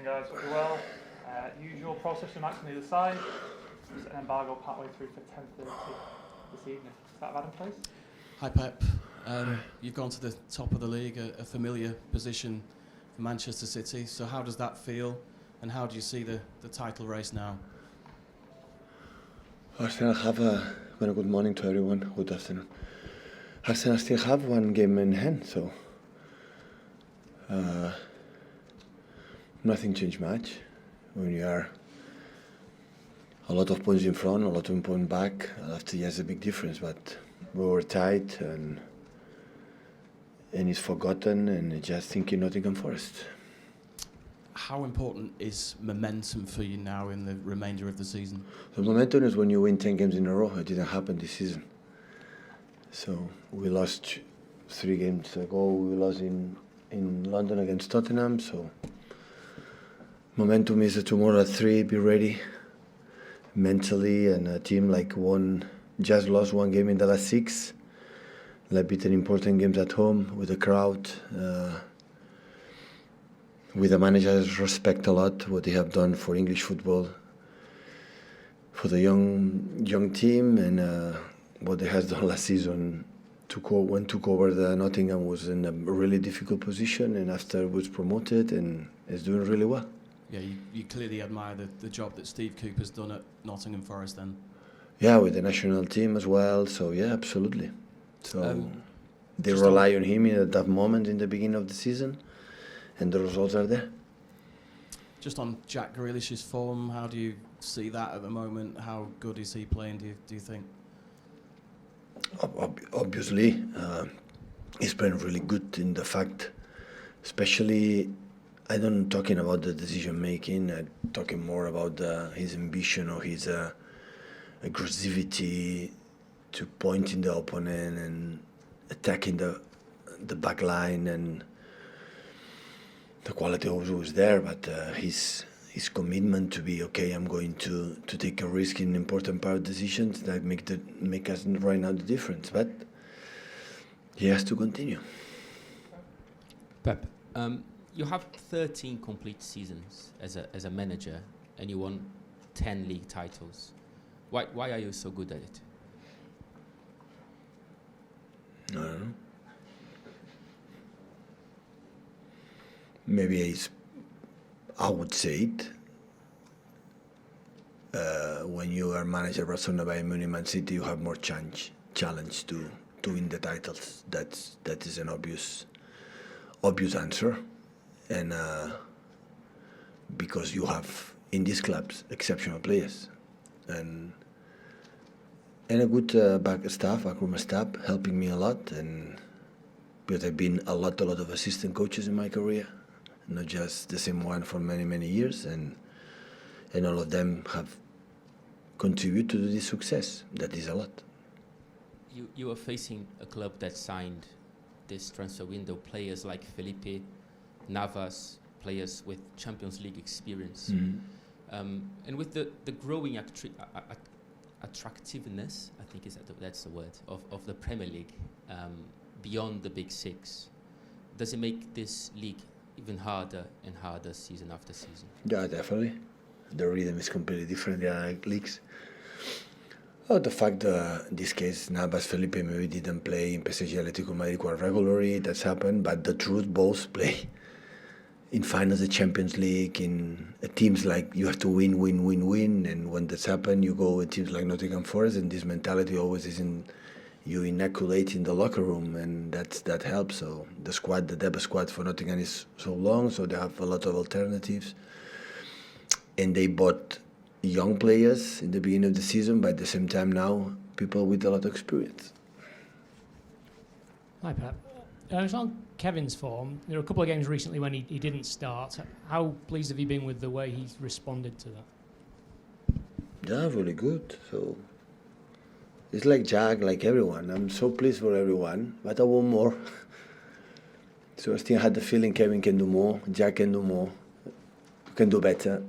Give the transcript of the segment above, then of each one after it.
Afternoon, guys. Hope you're well. Usual process remarks on either side. Set an embargo partway through for 10:30 this evening. Is that Adam, please? Hi, Pep. You've gone to the top of the league, a familiar position for Manchester City. So how does that feel, and how do you see the title race now? Arsenal have well, good morning to everyone. Good afternoon. Arsenal still have one game in hand, so nothing changed much. When you are a lot of points in front, a lot of points back, after yes, a big difference. But we were tight, and it's forgotten, and just thinking Nottingham Forest. How important is momentum for you now in the remainder of the season? The momentum is when you win 10 games in a row. It didn't happen this season. So we lost 3 games ago. We lost in London against Tottenham. So momentum is tomorrow at 3. Be ready mentally, and a team like just lost 1 game in the last 6. Like beaten important games at home with the crowd. With the managers, respect a lot what they have done for English football, for the young team, and what they has done last season. When took over the Nottingham was in a really difficult position, and after was promoted and is doing really well. Yeah, you clearly admire the job that Steve Cooper's done at Nottingham Forest then. Yeah, with the national team as well. So yeah, absolutely. So they rely on him at that moment in the beginning of the season. And the results are there. Just on Jack Grealish's form, how do you see that at the moment? How good is he playing, do you think? Obviously, he's playing really good in the fact, especially, I don't talking about the decision making, I'm talking more about his ambition or his aggressivity to point in the opponent and attacking the back line, and the quality also was there, but his commitment to be okay. I'm going to take a risk in important part decisions that make us right now the difference. But he has to continue. Pep, you have 13 complete seasons as a manager, and you won 10 league titles. Why are you so good at it? I don't know. Maybe I would say it. When you are manager of Barcelona, Bayern Munich, Man City, you have more challenge to win the titles. That is an obvious answer, and because you have in these clubs exceptional players and a good back room staff helping me a lot, and because I've been a lot of assistant coaches in my career. Not just the same one for many years, and all of them have contributed to this success. That is a lot. You are facing a club that signed this transfer window players like Felipe, Navas, players with Champions League experience, and with the growing attractiveness, I think that's the word, of the Premier League beyond the Big 6. Does it make this league even harder and harder season after season? Yeah, definitely. The rhythm is completely different than other leagues. Oh, the fact that in this case Navas, Felipe maybe didn't play in PSG Atletico Madrid quite regularly, that's happened, but the truth, both play in finals of the Champions League, in teams like you have to win, and when that's happened, you go with teams like Nottingham Forest, and this mentality always is you inoculate in the locker room, and that helps. So the depth squad for Nottingham is so long, so they have a lot of alternatives, and they bought young players in the beginning of the season, but at the same time now people with a lot of experience. Hi Pep. It's on Kevin's form. There were a couple of games recently when he didn't start. How pleased have you been with the way he's responded to that? Yeah, really good. So it's like Jack, like everyone. I'm so pleased for everyone, but I want more. So I still had the feeling Kevin can do more, Jack can do more, can do better.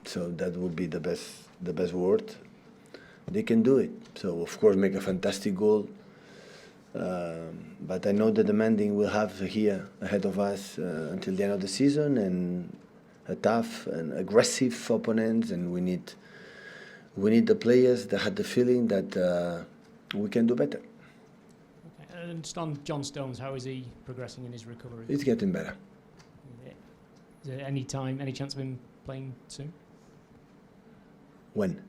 So that would be the best word. They can do it. So of course make a fantastic goal. But I know the demanding we'll have here ahead of us until the end of the season, and tough and aggressive opponents, and we need the players that had the feeling that we can do better. Okay. And just on John Stones, how is he progressing in his recovery? It's getting better. Is there any chance of him playing soon? When?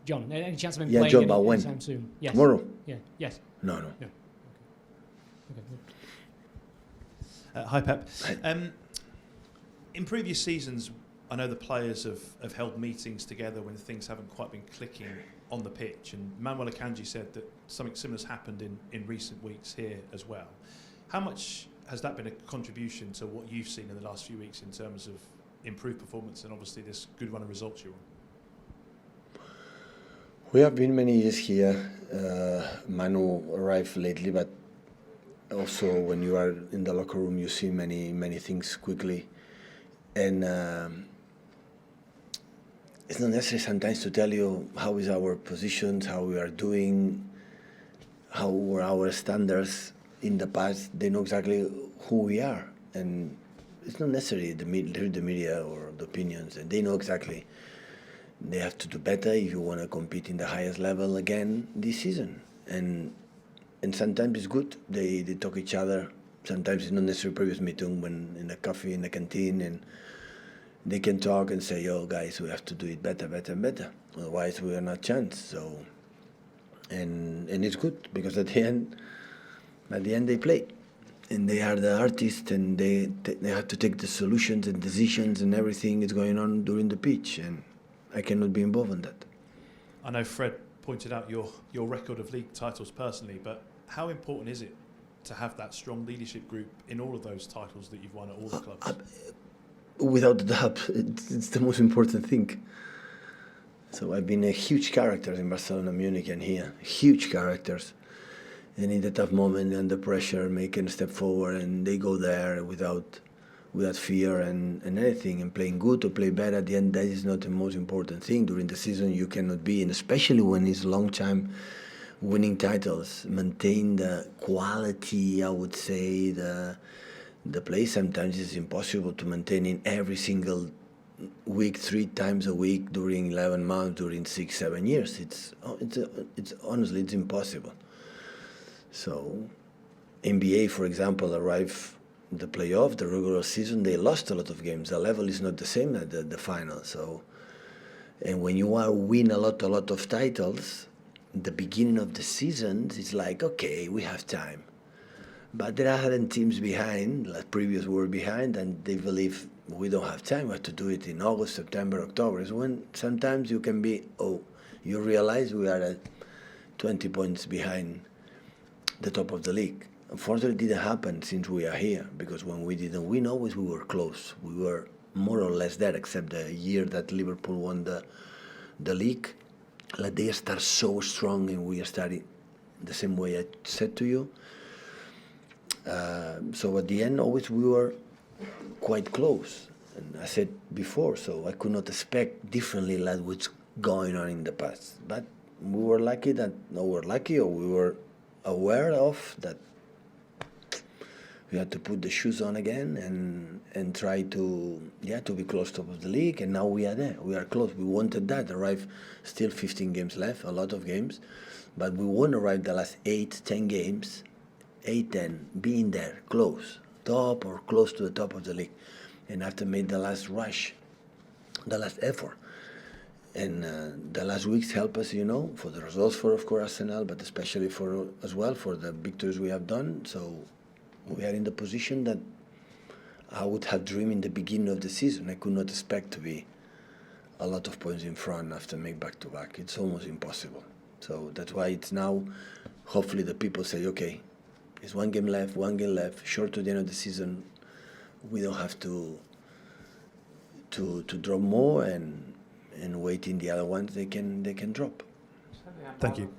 John, any chance of him Yeah, playing John, but when? anytime soon? Yes. Tomorrow? Yeah. Yes. No. Okay. Hi, Pep. Hi. In previous seasons, I know the players have held meetings together when things haven't quite been clicking on the pitch, and Manuel Akanji said that something similar has happened in recent weeks here as well. How much has that been a contribution to what you've seen in the last few weeks in terms of improved performance and obviously this good run of results you're on? We have been many years here. Manu arrived lately, but also when you are in the locker room, you see many things quickly. And it's not necessary sometimes to tell you how is our positions, how we are doing, how were our standards in the past. They know exactly who we are. And it's not necessary to read the media or the opinions. And they know exactly. They have to do better if you want to compete in the highest level again this season. And sometimes it's good. They talk each other. Sometimes it's not necessary previous meeting when in a coffee in the canteen, and they can talk and say, "Yo, guys, we have to do it better. Otherwise, we are not chance." So, and it's good because at the end they play, and they are the artists, and they have to take the solutions and decisions, and everything is going on during the pitch, and I cannot be involved in that. I know Fred pointed out your record of league titles personally, but how important is it to have that strong leadership group in all of those titles that you've won at all the clubs? Without a doubt, it's the most important thing. So I've been a huge character in Barcelona, Munich, and here. Huge characters. And in the tough moment, under pressure, making a step forward, and they go there without fear and anything, and playing good or play bad. At the end, that is not the most important thing. During the season, you cannot be, and especially when it's long time winning titles, maintain the quality, I would say, the play. Sometimes it's impossible to maintain in every single week, 3 times a week during 11 months, during 6-7 years. It's honestly, it's impossible. So NBA, for example, arrived the playoff, the regular season, they lost a lot of games. The level is not the same at the final. So, and when you win a lot of titles, the beginning of the season, it's like, okay, we have time. But there are other teams behind, like previous were behind, and they believe we don't have time. We have to do it in August, September, October. Is when sometimes you can be, you realize we are at 20 points behind the top of the league. Unfortunately, it didn't happen since we are here, because when we didn't win, always we were close. We were more or less there, except the year that Liverpool won the league. Like they start so strong, and we are starting the same way I said to you. So at the end, always we were quite close. And I said before, so I could not expect differently like what's going on in the past. But we were lucky or we were aware of that. We had to put the shoes on again and try to be close top of the league, and now we are there. We are close. We wanted that. Arrive still 15 games left, a lot of games, but we won't arrive the last 8-10 games, 8-10, being there, close, top or close to the top of the league, and have to make the last rush, the last effort. And the last weeks help us, for the results for, of course, Arsenal, but especially for the victories we have done. So we are in the position that I would have dreamed in the beginning of the season. I could not expect to be a lot of points in front after make back-to-back. It's almost impossible. So that's why it's now, hopefully the people say, okay, it's one game left, short to the end of the season. We don't have to drop more and wait in the other ones they can drop. Thank you.